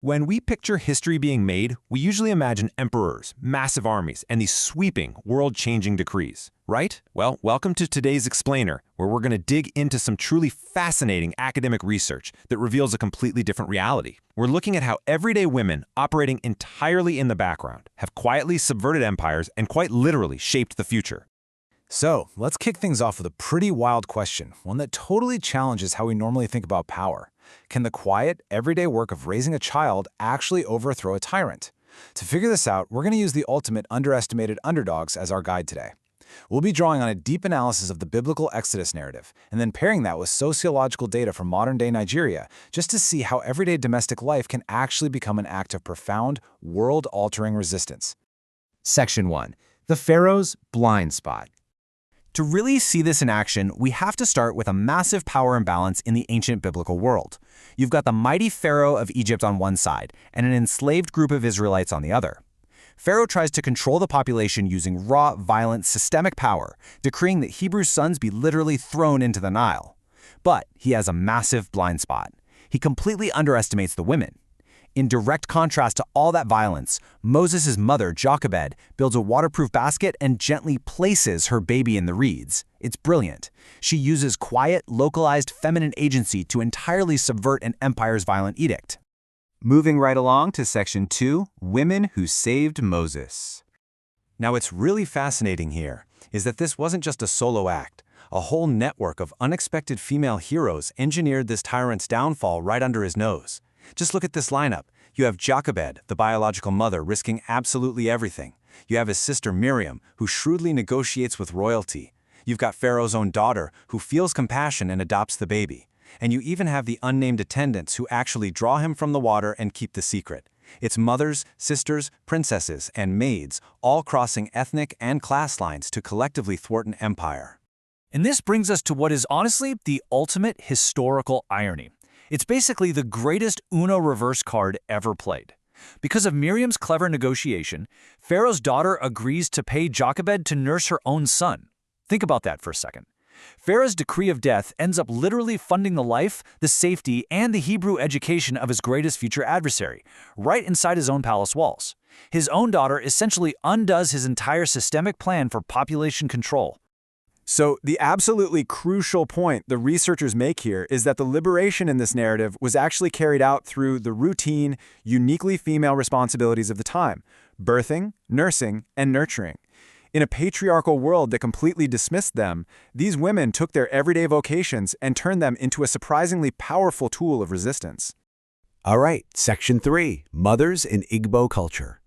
When we picture history being made, we usually imagine emperors, massive armies, and these sweeping, world-changing decrees, right? Well, welcome to today's Explainer, where we're going to dig into some truly fascinating academic research that reveals a completely different reality. We're looking at how everyday women, operating entirely in the background, have quietly subverted empires and quite literally shaped the future. So, let's kick things off with a pretty wild question, one that totally challenges how we normally think about power. Can the quiet, everyday work of raising a child actually overthrow a tyrant? To figure this out, we're going to use the ultimate underestimated underdogs as our guide today. We'll be drawing on a deep analysis of the biblical Exodus narrative, and then pairing that with sociological data from modern-day Nigeria, just to see how everyday domestic life can actually become an act of profound, world-altering resistance. Section 1. The Pharaoh's Blind Spot. To really see this in action, we have to start with a massive power imbalance in the ancient biblical world. You've got the mighty Pharaoh of Egypt on one side and an enslaved group of Israelites on the other. Pharaoh tries to control the population using raw, violent, systemic power, decreeing that Hebrew sons be literally thrown into the Nile. But he has a massive blind spot. He completely underestimates the women. In direct contrast to all that violence, Moses' mother, Jochebed, builds a waterproof basket and gently places her baby in the reeds. It's brilliant. She uses quiet, localized feminine agency to entirely subvert an empire's violent edict. Moving right along to Section 2, Women Who Saved Moses. Now, what's really fascinating here is that this wasn't just a solo act. A whole network of unexpected female heroes engineered this tyrant's downfall right under his nose. Just look at this lineup. You have Jochebed, the biological mother, risking absolutely everything. You have his sister Miriam, who shrewdly negotiates with royalty. You've got Pharaoh's own daughter, who feels compassion and adopts the baby. And you even have the unnamed attendants who actually draw him from the water and keep the secret. It's mothers, sisters, princesses, and maids, all crossing ethnic and class lines to collectively thwart an empire. And this brings us to what is honestly the ultimate historical irony. It's basically the greatest Uno reverse card ever played. Because of Miriam's clever negotiation, Pharaoh's daughter agrees to pay Jochebed to nurse her own son. Think about that for a second. Pharaoh's decree of death ends up literally funding the life, the safety, and the Hebrew education of his greatest future adversary, right inside his own palace walls. His own daughter essentially undoes his entire systemic plan for population control. So the absolutely crucial point the researchers make here is that the liberation in this narrative was actually carried out through the routine, uniquely female responsibilities of the time: birthing, nursing, and nurturing. In a patriarchal world that completely dismissed them, these women took their everyday vocations and turned them into a surprisingly powerful tool of resistance. All right, Section 3, Mothers in Igbo Culture.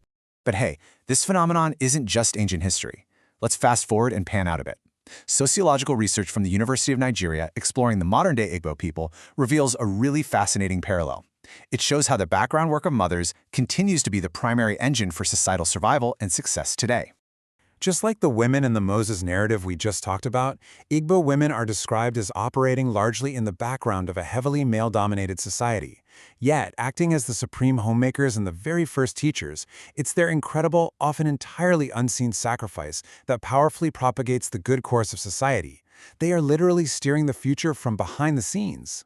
But hey, this phenomenon isn't just ancient history. Let's fast forward and pan out a bit. Sociological research from the University of Nigeria exploring the modern-day Igbo people reveals a really fascinating parallel. It shows how the background work of mothers continues to be the primary engine for societal survival and success today. Just like the women in the Moses narrative we just talked about, Igbo women are described as operating largely in the background of a heavily male-dominated society. Yet, acting as the supreme homemakers and the very first teachers, it's their incredible, often entirely unseen sacrifice that powerfully propagates the good course of society. They are literally steering the future from behind the scenes.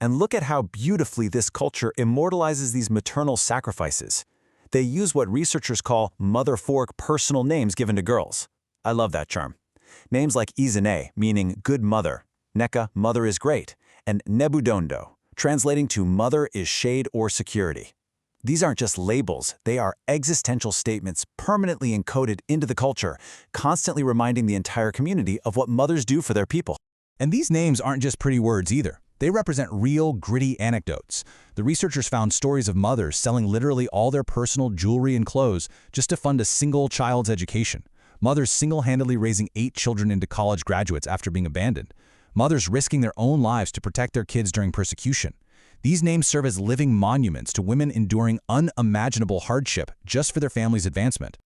And look at how beautifully this culture immortalizes these maternal sacrifices. They use what researchers call mother fork personal names given to girls. I love that charm. Names like Izene, meaning good mother, Neka, mother is great, and Nebudondo, translating to mother is shade or security. These aren't just labels, they are existential statements permanently encoded into the culture, constantly reminding the entire community of what mothers do for their people. And these names aren't just pretty words either. They represent real, gritty anecdotes. The researchers found stories of mothers selling literally all their personal jewelry and clothes just to fund a single child's education. Mothers single-handedly raising 8 children into college graduates after being abandoned. Mothers risking their own lives to protect their kids during persecution. These names serve as living monuments to women enduring unimaginable hardship just for their family's advancement.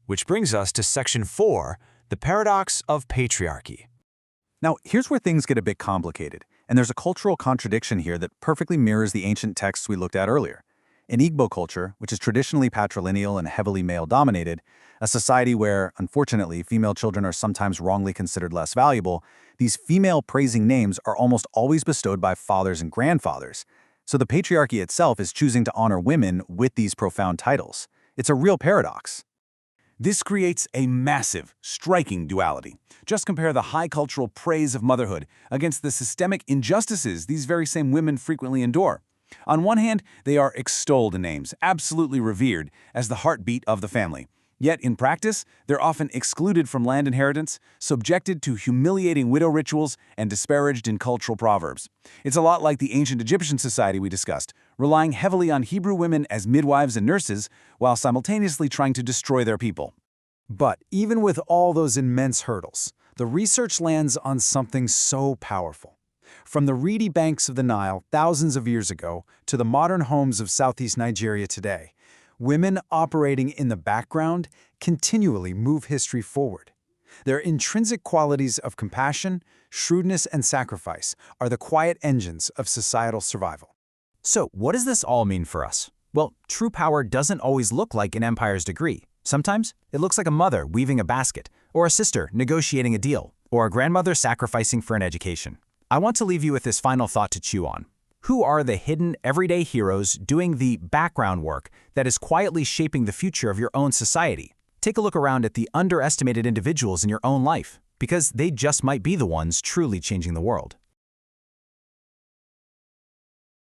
Which brings us to Section 4, the paradox of patriarchy. Now, here's where things get a bit complicated, and there's a cultural contradiction here that perfectly mirrors the ancient texts we looked at earlier. In Igbo culture, which is traditionally patrilineal and heavily male-dominated, a society where, unfortunately, female children are sometimes wrongly considered less valuable, these female-praising names are almost always bestowed by fathers and grandfathers. So the patriarchy itself is choosing to honor women with these profound titles. It's a real paradox. This creates a massive, striking duality. Just compare the high cultural praise of motherhood against the systemic injustices these very same women frequently endure. On one hand, they are extolled in names, absolutely revered as the heartbeat of the family. Yet, in practice, they're often excluded from land inheritance, subjected to humiliating widow rituals, and disparaged in cultural proverbs. It's a lot like the ancient Egyptian society we discussed, relying heavily on Hebrew women as midwives and nurses, while simultaneously trying to destroy their people. But even with all those immense hurdles, the research lands on something so powerful. From the reedy banks of the Nile thousands of years ago to the modern homes of Southeast Nigeria today, women operating in the background continually move history forward. Their intrinsic qualities of compassion, shrewdness, and sacrifice are the quiet engines of societal survival. So, what does this all mean for us? Well, true power doesn't always look like an empire's degree. Sometimes it looks like a mother weaving a basket, or a sister negotiating a deal, or a grandmother sacrificing for an education. I want to leave you with this final thought to chew on. Who are the hidden, everyday heroes doing the background work that is quietly shaping the future of your own society? Take a look around at the underestimated individuals in your own life, because they just might be the ones truly changing the world.